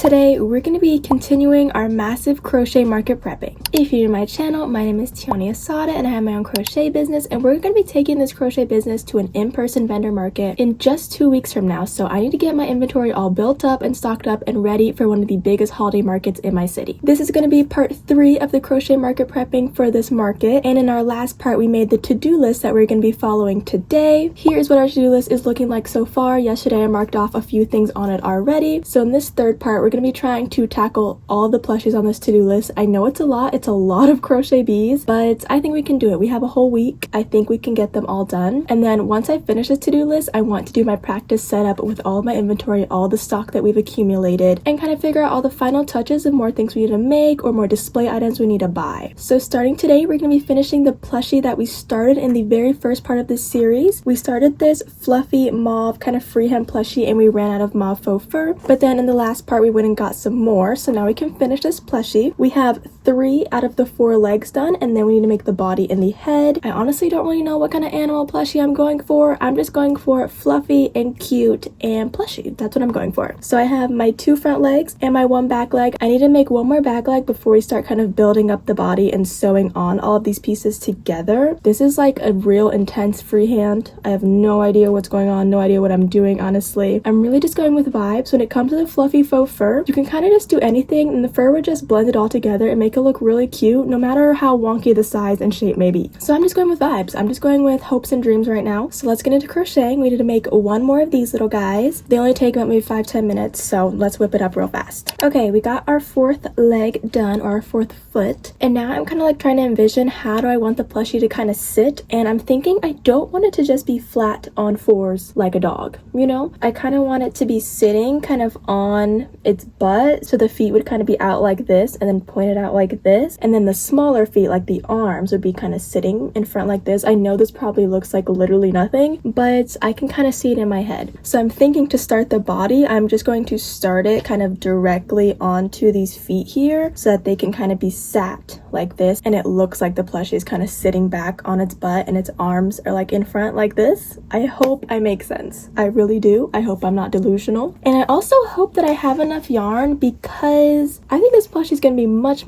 today we're going to be continuing our massive crochet market prepping. If you're new to my channel, my name is Tiani Asada and I have my own crochet business, and we're going to be taking this crochet business to an in-person vendor market in just 2 weeks from now. So I need to get my inventory all built up and stocked up and ready for one of the biggest holiday markets in my city. This is going to be part 3 of the crochet market prepping for this market, and in our last part we made the to-do list that we're going to be following today. Here's what our to-do list is looking like so far. Yesterday I marked off a few things on it already. So in this third part we're going to be trying to tackle all the plushies on this to-do list. I know it's a lot of crochet bees, but I think we can do it. We have a whole week. I think we can get them all done. And then once I finish this to-do list, I want to do my practice setup with all of my inventory, all the stock that we've accumulated, and kind of figure out all the final touches of more things we need to make or more display items we need to buy. So starting today, we're going to be finishing the plushie that we started in the very first part of this series. We started this fluffy mauve kind of freehand plushie and we ran out of mauve faux fur, but then in the last part we went and got some more, so now we can finish this plushie. We have 3 out of the 4 legs done, and then we need to make the body and the head. I honestly don't really know what kind of animal plushie I'm going for. I'm just going for fluffy and cute and plushie. That's what I'm going for. So I have my 2 front legs and my 1 back leg. I need to make 1 more back leg before we start kind of building up the body and sewing on all of these pieces together. This is like a real intense freehand. I have no idea what's going on, no idea what I'm doing, honestly. I'm really just going with vibes. When it comes to the fluffy faux fur, you can kind of just do anything and the fur would just blend it all together and make it look really cute, no matter how wonky the size and shape may be. So I'm just going with vibes. I'm just going with hopes and dreams right now. So let's get into crocheting. We need to make 1 more of these little guys. They only take about maybe 5-10 minutes, so let's whip it up real fast. Okay, we got our 4th leg done, or our 4th foot, and now I'm kind of like trying to envision how do I want the plushie to kind of sit, and I'm thinking I don't want it to just be flat on 4s like a dog, you know? I kind of want it to be sitting kind of on its butt, so the feet would kind of be out like this and then pointed out like this, and then the smaller feet, like the arms, would be kind of sitting in front like this. I know this probably looks like literally nothing, but I can kind of see it in my head. So I'm thinking to start the body, I'm just going to start it kind of directly onto these feet here so that they can kind of be sat like this, and it looks like the plushie is kind of sitting back on its butt and its arms are like in front like this. I hope I make sense. I really do. I hope I'm not delusional. And I also hope that I have enough yarn, because I think this plushie is going to be much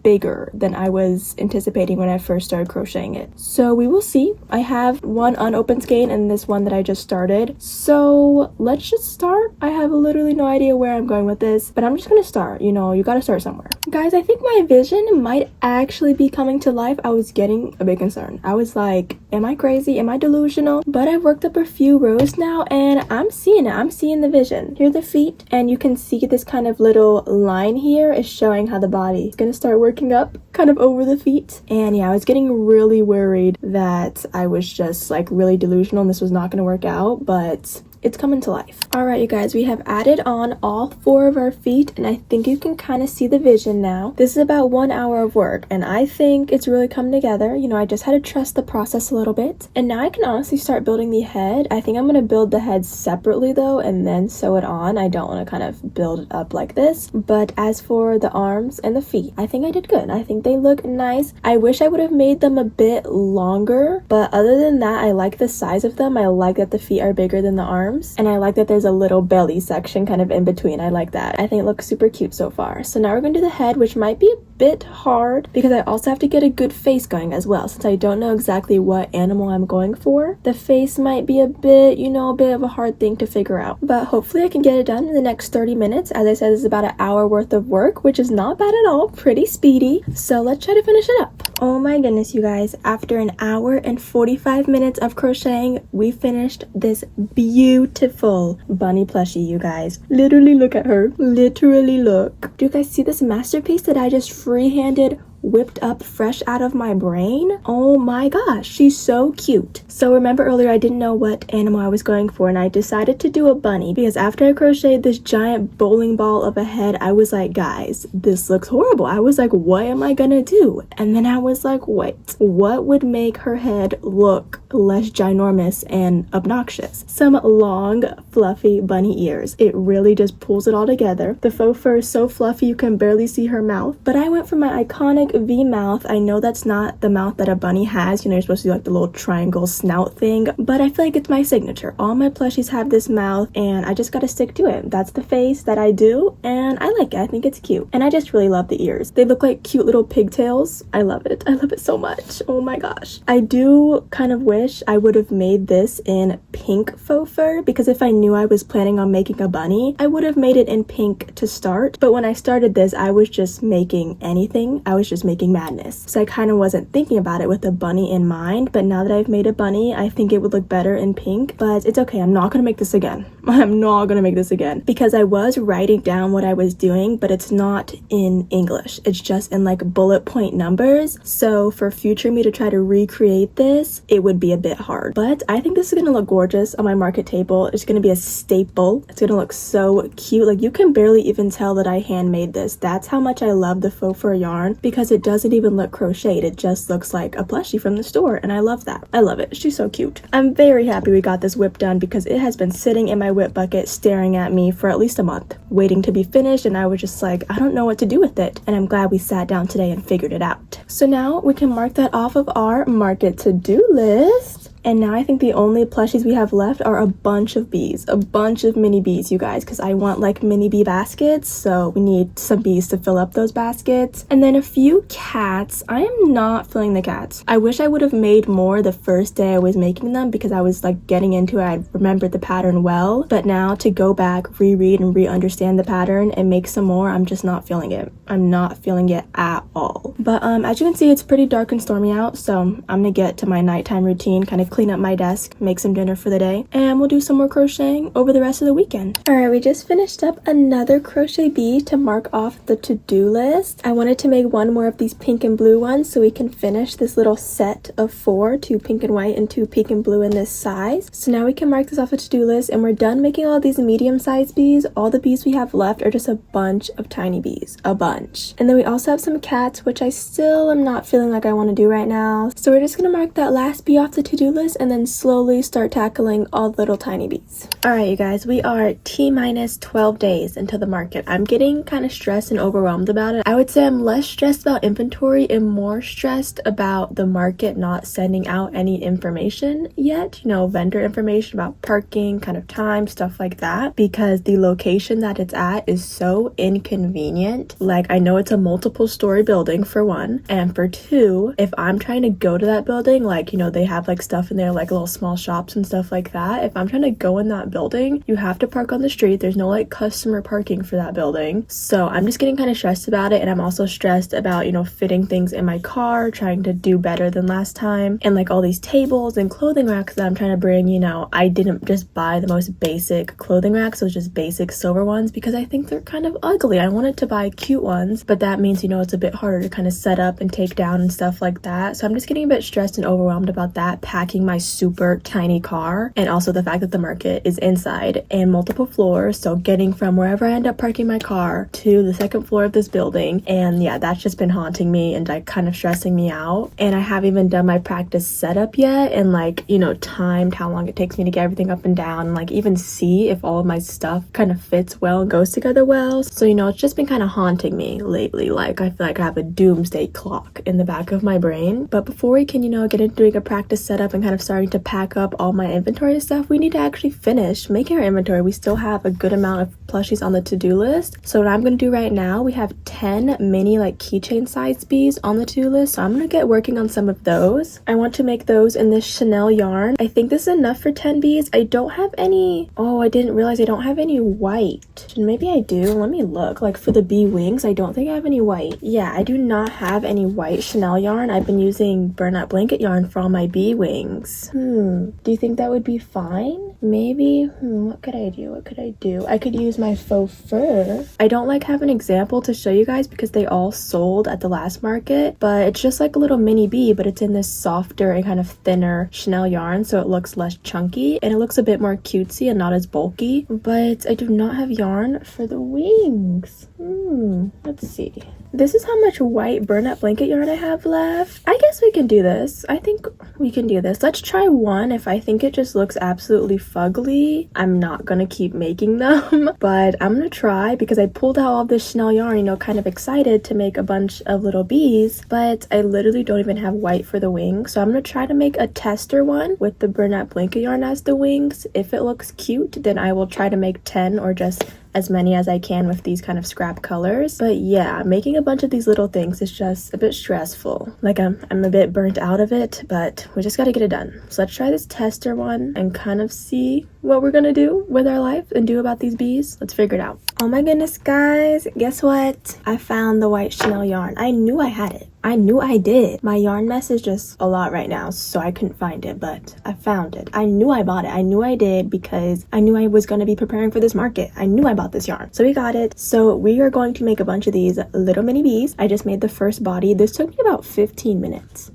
bigger than I was anticipating when I first started crocheting it. So we will see. I have 1 unopened skein and this one that I just started. So let's just start. I have literally no idea where I'm going with this, but I'm just going to start. You know, you got to start somewhere. Guys, I think my vision might actually be coming to life. I was getting a bit concerned. I was like, am I crazy? Am I delusional? But I've worked up a few rows now and I'm seeing it. I'm seeing the vision. Here are the feet, and you can see this kind of little line here is showing how the body is going to start working up kind of over the feet. And yeah, I was getting really worried that I was just like really delusional and this was not going to work out, but it's coming to life. All right, you guys, we have added on all 4 of our feet, and I think you can kind of see the vision now. This is about 1 hour of work, and I think it's really come together. You know, I just had to trust the process a little bit, and now I can honestly start building the head. I think I'm going to build the head separately though, and then sew it on. I don't want to kind of build it up like this. But as for the arms and the feet, I think I did good. I think they look nice. I wish I would have made them a bit longer, but other than that, I like the size of them. I like that the feet are bigger than the arms. And I like that there's a little belly section kind of in between. I like that. I think it looks super cute so far. So now we're going to do the head, which might be a bit hard because I also have to get a good face going as well, since I don't know exactly what animal I'm going for. The face might be a bit, you know, a bit of a hard thing to figure out, but hopefully I can get it done in the next 30 minutes. As I said, this is about an hour worth of work, which is not bad at all. Pretty speedy. So let's try to finish it up. Oh my goodness, you guys, after an hour and 45 minutes of crocheting, we finished this beautiful bunny plushie, you guys. Literally look at her. Literally look. Do you guys see this masterpiece that I just freehanded whipped up fresh out of my brain? Oh my gosh, she's so cute. So remember earlier I didn't know what animal I was going for, and I decided to do a bunny because after I crocheted this giant bowling ball of a head, I was like, guys, this looks horrible. I was like, what am I gonna do? And then I was like, wait, what would make her head look less ginormous and obnoxious. Some long, fluffy bunny ears. It really just pulls it all together. The faux fur is so fluffy you can barely see her mouth, but I went for my iconic V mouth. I know that's not the mouth that a bunny has. You know, you're supposed to do like the little triangle snout thing, but I feel like it's my signature. All my plushies have this mouth, and I just gotta stick to it. That's the face that I do, and I like it. I think it's cute, and I just really love the ears. They look like cute little pigtails. I love it. I love it so much. Oh my gosh. I do kind of wish I would have made this in pink faux fur, because if I knew I was planning on making a bunny, I would have made it in pink to start. But when I started this, I was just making anything. I was just making madness. So I kind of wasn't thinking about it with a bunny in mind, but now that I've made a bunny, I think it would look better in pink. But it's okay. I'm not gonna make this again. I'm not gonna make this again, because I was writing down what I was doing, but it's not in English. It's just in like bullet point numbers. So for future me to try to recreate this, it would be a bit hard. But I think this is gonna look gorgeous on my market table. It's gonna be a staple. It's gonna look so cute. Like, you can barely even tell that I handmade this. That's how much I love the faux fur yarn, because it doesn't even look crocheted. It just looks like a plushie from the store, and I love that. I love it. She's so cute. I'm very happy we got this whip done, because it has been sitting in my whip bucket staring at me for at least a month, waiting to be finished, and I was just like, I don't know what to do with it. And I'm glad we sat down today and figured it out. So now we can mark that off of our market to-do list. And now I think the only plushies we have left are a bunch of bees, a bunch of mini bees, you guys, because I want like mini bee baskets. So we need some bees to fill up those baskets. And then a few cats. I am not feeling the cats. I wish I would have made more the first day I was making them, because I was like getting into it. I remembered the pattern well, but now to go back, reread and re-understand the pattern and make some more, I'm just not feeling it. I'm not feeling it at all. But as you can see, it's pretty dark and stormy out, so I'm gonna get to my nighttime routine, kind of clean up my desk, make some dinner for the day, and we'll do some more crocheting over the rest of the weekend. Alright, we just finished up another crochet bee to mark off the to-do list. I wanted to make one more of these pink and blue ones so we can finish this little set of 4, 2 pink and white and 2 pink and blue in this size. So now we can mark this off the to-do list, and we're done making all these medium-sized bees. All the bees we have left are just a bunch of tiny bees, a bunch. And then we also have some cats, which I still am not feeling like I want to do right now. So we're just gonna mark that last bee off the to-do list and then slowly start tackling all the little tiny bees. Alright, you guys, we are T-minus 12 days into the market. I'm getting kind of stressed and overwhelmed about it. I would say I'm less stressed about inventory and more stressed about the market not sending out any information yet, you know, vendor information about parking, kind of time, stuff like that, because the location that it's at is so inconvenient. Like, I know it's a multiple story building for one, and for two, if I'm trying to go to that building, like, you know, they have like stuff in there, like little small shops and stuff like that. If I'm trying to go in that building, you have to park on the street. There's no like customer parking for that building. So I'm just getting kind of stressed about it, and I'm also stressed about, you know, fitting things in my car, trying to do better than last time, and like all these tables and clothing racks that I'm trying to bring. You know, I didn't just buy the most basic clothing racks, those just basic silver ones, because I think they're kind of ugly. I wanted to buy cute ones, but that means, you know, it's a bit harder to kind of set up and take down and stuff like that. So I'm just getting a bit stressed and overwhelmed about that, packing my super tiny car, and also the fact that the market is inside and multiple floors, so getting from wherever I end up parking my car to the second floor of this building. And yeah, that's just been haunting me and like kind of stressing me out. And I haven't even done my practice setup yet, and like, you know, timed how long it takes me to get everything up and down, and like even see if all of my stuff kind of fits well and goes together well. So, you know, it's just been kind of haunting me lately. Like, I feel like I have a doomsday clock in the back of my brain. But before we can, you know, get into doing a practice setup and kind of starting to pack up all my inventory stuff, we need to actually finish making our inventory. We still have a good amount of plushies on the to-do list. So what I'm going to do right now, we have 10 mini like keychain size bees on the to-do list. So I'm going to get working on some of those. I want to make those in this Chanel yarn. I think this is enough for 10 bees. I don't have any, oh, I didn't realize I don't have any white. Maybe I do. Let me look. Like for the bee wings, I don't think I have any white. Yeah, I do not have any white Chanel yarn. I've been using burnout blanket yarn for all my bee wings. Do you think that would be fine? Maybe. What could I do? What could I do? I could use my faux fur. I don't like have an example to show you guys because they all sold at the last market, but it's just like a little mini bee, but it's in this softer and kind of thinner Chanel yarn, so it looks less chunky and it looks a bit more cutesy and not as bulky. But I do not have yarn for the wings. Let's see. This is how much white burlap blanket yarn I have left. I guess we can do this. I think we can do this. Let's try one. If I think it just looks absolutely fugly, I'm not gonna keep making them, but I'm gonna try because I pulled out all this Chanel yarn, you know, kind of excited to make a bunch of little bees, but I literally don't even have white for the wings. So I'm gonna try to make a tester one with the burlap blanket yarn as the wings. If it looks cute, then I will try to make 10 or just as many as I can with these kind of scrap colors. But yeah, making a bunch of these little things is just a bit stressful. Like I'm a bit burnt out of it, but we just gotta get it done. So let's try this tester one and kind of see what we're gonna do with our life and do about these bees. Let's figure it out. Oh my goodness, guys, guess what? I found the white Chanel yarn. I knew I had it. I knew I did. My yarn mess is just a lot right now, so I couldn't find it, but I found it. I knew I bought it. I knew I did because I knew I was going to be preparing for this market. I knew I bought this yarn. So we got it. So we are going to make a bunch of these little mini bees. I just made the first body. This took me about 15 minutes.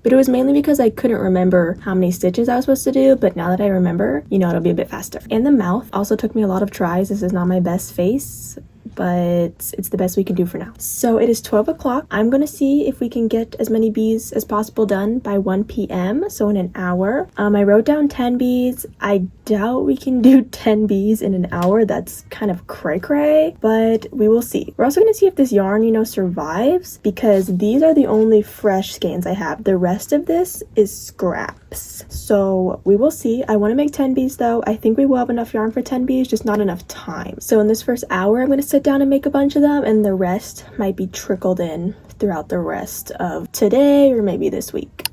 But it was mainly because I couldn't remember how many stitches I was supposed to do, but now that I remember, you know, it'll be a bit faster. And the mouth also took me a lot of tries. This is not my best face, but it's the best we can do for now. So it is 12 o'clock. I'm gonna see if we can get as many bees as possible done by 1 p.m. so in an hour. I wrote down 10 bees. I doubt we can do 10 bees in an hour. That's kind of cray-cray, but we will see. We're also gonna see if this yarn, you know, survives, because these are the only fresh skeins I have. The rest of this is scraps. So we will see. I want to make 10 bees though. I think we will have enough yarn for 10 bees, just not enough time. So in this first hour, I'm going to sit down and make a bunch of them, and the rest might be trickled in throughout the rest of today or maybe this week.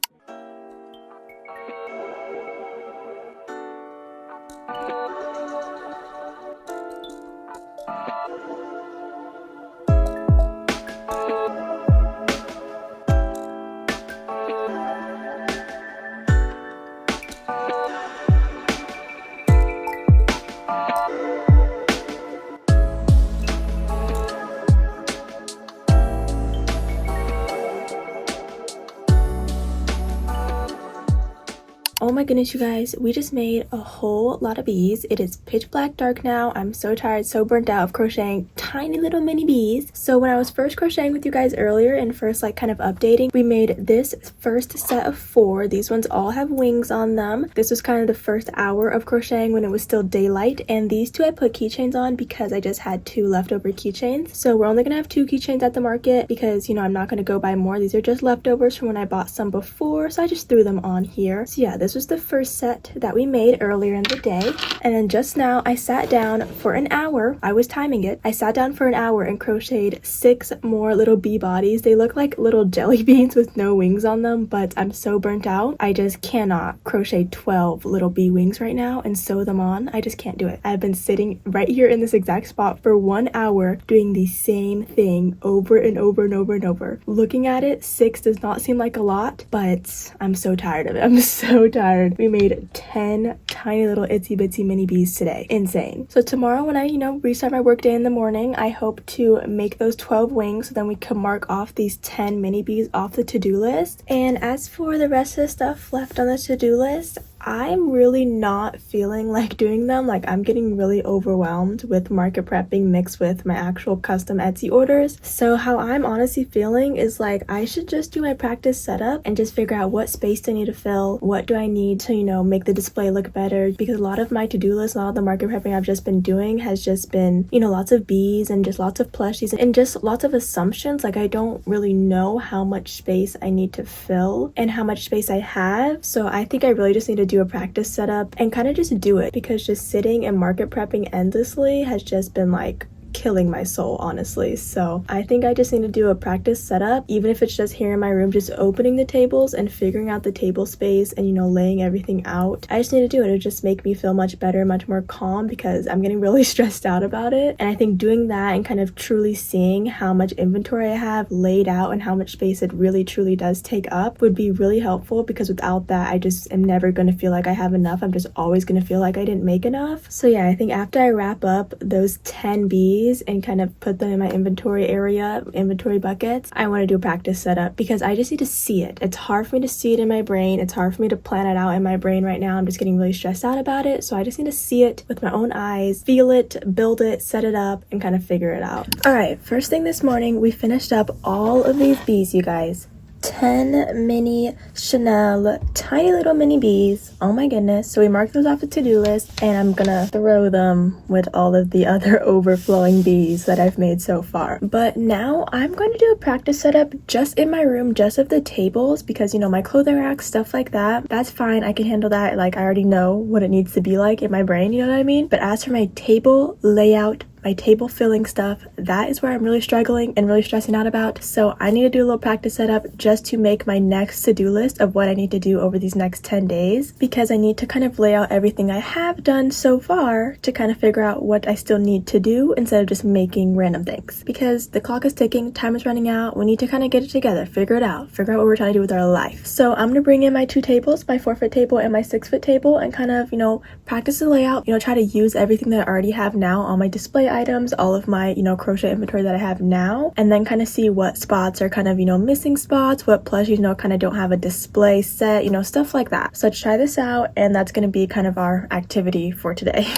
Oh my goodness, you guys, we just made a whole lot of bees. It is pitch black dark now. I'm so tired, so burnt out of crocheting tiny little mini bees. So when I was first crocheting with you guys earlier and first like kind of updating, we made this first set of 4. These ones all have wings on them. This was kind of the first hour of crocheting when it was still daylight, and these 2 I put keychains on because I just had 2 leftover keychains. So we're only gonna have 2 keychains at the market because, you know, I'm not gonna go buy more. These are just leftovers from when I bought some before, so I just threw them on here. So yeah, this was the first set that we made earlier in the day, and then just now I sat down for an hour. I was timing it. I sat down for an hour and crocheted 6 more little bee bodies. They look like little jelly beans with no wings on them, but I'm so burnt out. I just cannot crochet 12 little bee wings right now and sew them on. I just can't do it. I've been sitting right here in this exact spot for 1 hour doing the same thing over and over and over and over. Looking at it, 6 does not seem like a lot, but I'm so tired of it. I'm so tired. We made 10 tiny little itsy bitsy mini bees today. Insane. So tomorrow when I, you know, restart my work day in the morning, I hope to make those 12 wings so then we can mark off these 10 mini bees off the to-do list. And as for the rest of the stuff left on the to-do list, I'm really not feeling like doing them. Like, I'm getting really overwhelmed with market prepping mixed with my actual custom Etsy orders. So how I'm honestly feeling is like I should just do my practice setup and just figure out what space do I need to fill, what do I need to, you know, make the display look better, because a lot of my to-do list, a lot of the market prepping I've just been doing has just been, you know, lots of bees and just lots of plushies and just lots of assumptions. Like, I don't really know how much space I need to fill and how much space I have. So I think I really just need to do a practice setup and kind of just do it, because just sitting and market prepping endlessly has just been like killing my soul, honestly. So I think I just need to do a practice setup, even if it's just here in my room, just opening the tables and figuring out the table space and, you know, laying everything out. I just need to do it. It'll just make me feel much better, much more calm, because I'm getting really stressed out about it. And I think doing that and kind of truly seeing how much inventory I have laid out and how much space it really truly does take up would be really helpful, because without that, I just am never going to feel like I have enough. I'm just always going to feel like I didn't make enough. So yeah, I think after I wrap up those 10 bees, bees and kind of put them in my inventory area, inventory buckets, I want to do a practice setup because I just need to see it. It's hard for me to see it in my brain. It's hard for me to plan it out in my brain right now. I'm just getting really stressed out about it. So I just need to see it with my own eyes, feel it, build it, set it up, and kind of figure it out. All right, first thing this morning, we finished up all of these bees, you guys. 10 mini Chanel tiny little mini bees. Oh my goodness. So we marked those off the to-do list, and I'm gonna throw them with all of the other overflowing bees that I've made so far. But now I'm going to do a practice setup just in my room, just of the tables, because you know, my clothing rack, stuff like that, that's fine. I can handle that. Like, I already know what it needs to be like in my brain, you know what I mean? But as for my table layout, my table filling stuff, that is where I'm really struggling and really stressing out about. So I need to do a little practice setup just to make my next to-do list of what I need to do over these next 10 days, because I need to kind of lay out everything I have done so far to kind of figure out what I still need to do instead of just making random things, because the clock is ticking, time is running out. We need to kind of get it together, figure out what we're trying to do with our life. So I'm gonna bring in my 2 tables, my 4-foot table and my 6-foot table, and kind of, you know, practice the layout, you know, try to use everything that I already have now on my display items, all of my, you know, crochet inventory that I have now, and then kind of see what spots are kind of, you know, missing spots, what plushies, you know, kind of don't have a display set, you know, stuff like that. So let's try this out, and that's going to be kind of our activity for today.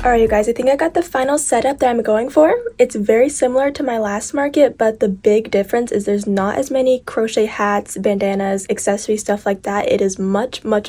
Alright you guys, I think I got the final setup that I'm going for. It's very similar to my last market, but the big difference is there's not as many crochet hats, bandanas, accessories, stuff like that. It is much more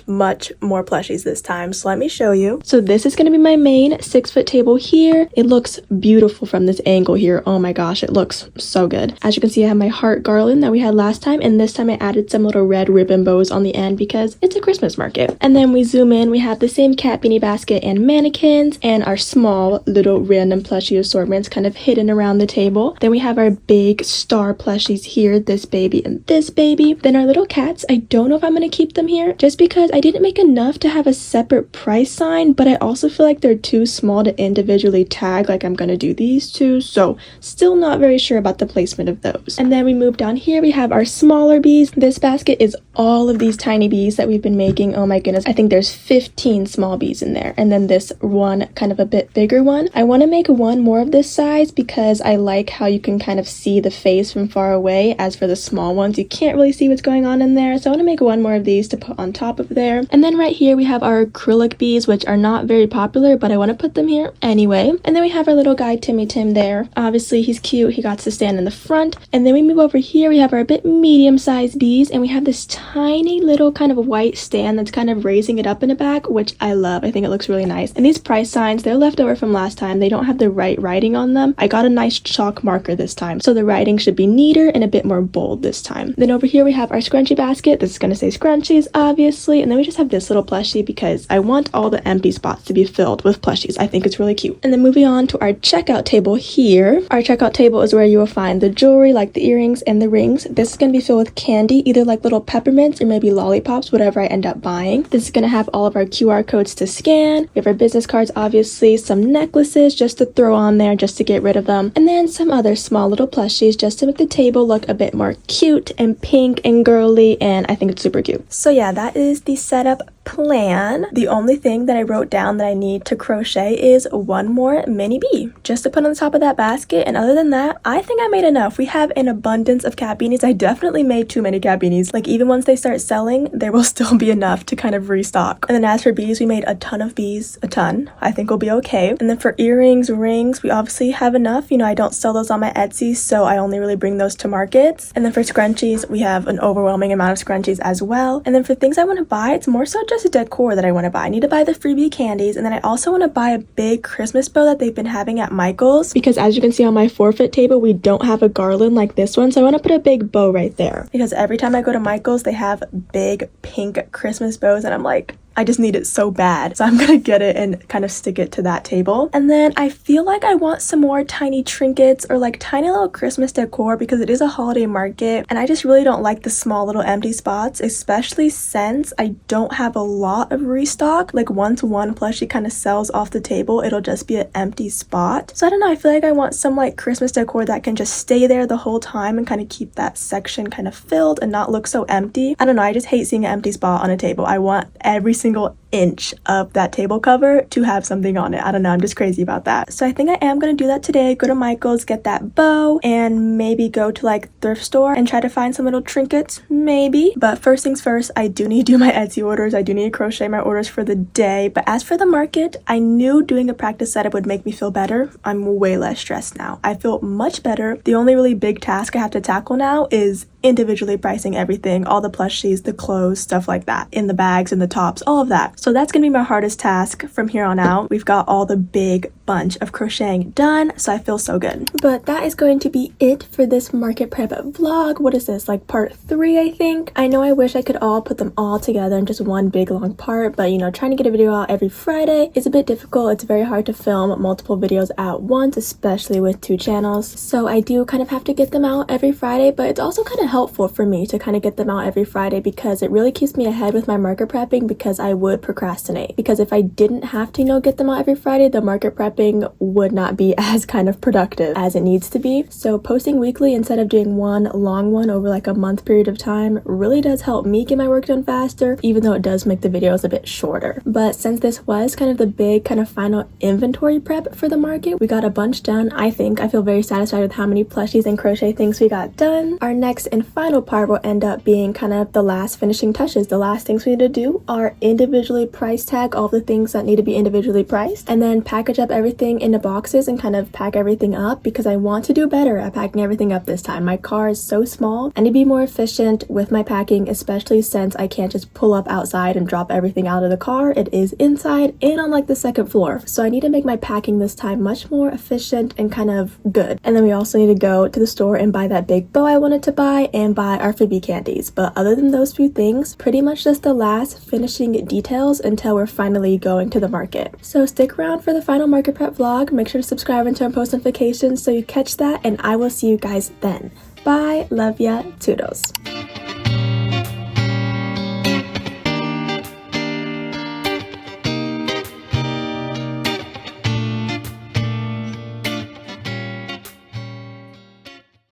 plushies this time, so let me show you. So this is going to be my main 6-foot table here. It looks beautiful from this angle here. Oh my gosh, it looks so good. As you can see, I have my heart garland that we had last time, and this time I added some little red ribbon bows on the end because it's a Christmas market. And then we zoom in, we have the same cat beanie basket and mannequins, and our small little random plushie assortments kind of hidden around the table. Then we have our big star plushies here, this baby and this baby. Then our little cats, I don't know if I'm going to keep them here just because I didn't make enough to have a separate price sign, but I also feel like they're too small to individually tag like I'm going to do these two, so still not very sure about the placement of those. And then we move down here, we have our smaller bees. This basket is all of these tiny bees that we've been making. Oh my goodness, I think there's 15 small bees in there, and then this one kind of a bit bigger one. I want to make one more of this size because I like how you can kind of see the face from far away. As for the small ones, you can't really see what's going on in there, so I want to make one more of these to put on top of there. And then right here we have our acrylic bees, which are not very popular, but I want to put them here anyway. And then we have our little guy Timmy Tim there. Obviously he's cute, he got to stand in the front. And then we move over here, we have our bit medium-sized bees, and we have this tiny little kind of white stand that's kind of raising it up in the back, which I love. I think it looks really nice. And these price signs, they're left over from last time. They don't have the right writing on them. I got a nice chalk marker this time, so the writing should be neater and a bit more bold this time. Then over here we have our scrunchie basket. This is going to say scrunchies, obviously. And then we just have this little plushie because I want all the empty spots to be filled with plushies. I think it's really cute. And then moving on to our checkout table here. Our checkout table is where you will find the jewelry, like the earrings and the rings. This is going to be filled with candy, either like little peppermints or maybe lollipops, whatever I end up buying. This is going to have all of our QR codes to scan. We have our business cards, obviously, some necklaces just to throw on there just to get rid of them, and then some other small little plushies just to make the table look a bit more cute and pink and girly, and I think it's super cute. So yeah, that is the setup plan. The only thing that I wrote down that I need to crochet is one more mini bee just to put on the top of that basket, and other than that, I think I made enough. We have an abundance of cat beanies. I definitely made too many cat beanies. Like, even once they start selling, there will still be enough to kind of restock. And then as for bees, we made a ton of bees, a ton. I think we'll be okay. And then for earrings, rings, we obviously have enough. You know, I don't sell those on my Etsy, so I only really bring those to markets. And then for scrunchies, we have an overwhelming amount of scrunchies as well. And then for things I want to buy, it's more so just decor that I want to buy. I need to buy the freebie candies, and then I also want to buy a big Christmas bow that they've been having at Michael's, because as you can see on my forfeit table, we don't have a garland like this one, so I want to put a big bow right there, because every time I go to Michael's, they have big pink Christmas bows, and I'm like, I just need it so bad. So I'm gonna get it and kind of stick it to that table. And then I feel like I want some more tiny trinkets or like tiny little Christmas decor, because it is a holiday market and I just really don't like the small little empty spots, especially since I don't have a lot of restock. Like once one plushie kind of sells off the table, it'll just be an empty spot. So I don't know, I feel like I want some like Christmas decor that can just stay there the whole time and kind of keep that section kind of filled and not look so empty. I don't know, I just hate seeing an empty spot on a table. I want every single inch of that table cover to have something on it. I don't know, I'm just crazy about that. So I think I am gonna do that today. Go to Michael's, get that bow, and maybe go to like thrift store and try to find some little trinkets, maybe. But first things first, I do need to do my Etsy orders. I do need to crochet my orders for the day. But as for the market, I knew doing a practice setup would make me feel better. I'm way less stressed now. I feel much better. The only really big task I have to tackle now is individually pricing everything, all the plushies, the clothes, stuff like that, in the bags and the tops, all of that. So that's gonna be my hardest task from here on out. We've got all the big bunch of crocheting done, so I feel so good. But that is going to be it for this market prep vlog. What is this, like part 3, I think? I know I wish I could all put them all together in just one big long part, but you know, trying to get a video out every Friday is a bit difficult. It's very hard to film multiple videos at once, especially with 2 channels. So I do kind of have to get them out every Friday, but it's also kind of helpful for me to kind of get them out every Friday, because it really keeps me ahead with my market prepping, because I would procrastinate. Because if I didn't have to, you know, get them out every Friday, the market prepping would not be as kind of productive as it needs to be. So posting weekly instead of doing one long one over like a month period of time really does help me get my work done faster, even though it does make the videos a bit shorter. But since this was kind of the big kind of final inventory prep for the market, we got a bunch done. I feel very satisfied with how many plushies and crochet things we got done. Our next and final part will end up being kind of the last finishing touches. The last things we need to do are individually price tag all the things that need to be individually priced, and then package up everything into boxes and kind of pack everything up, because I want to do better at packing everything up this time. My car is so small. I need to be more efficient with my packing, especially since I can't just pull up outside and drop everything out of the car. It is inside and on like the 2nd floor. So I need to make my packing this time much more efficient and kind of good. And then we also need to go to the store and buy that big bow I wanted to buy, and buy our freebie candies. But other than those few things, pretty much just the last finishing details until we're finally going to the market. So stick around for the final market prep vlog. Make sure to subscribe and turn post notifications so you catch that, and I will see you guys then. Bye, love ya, toodles.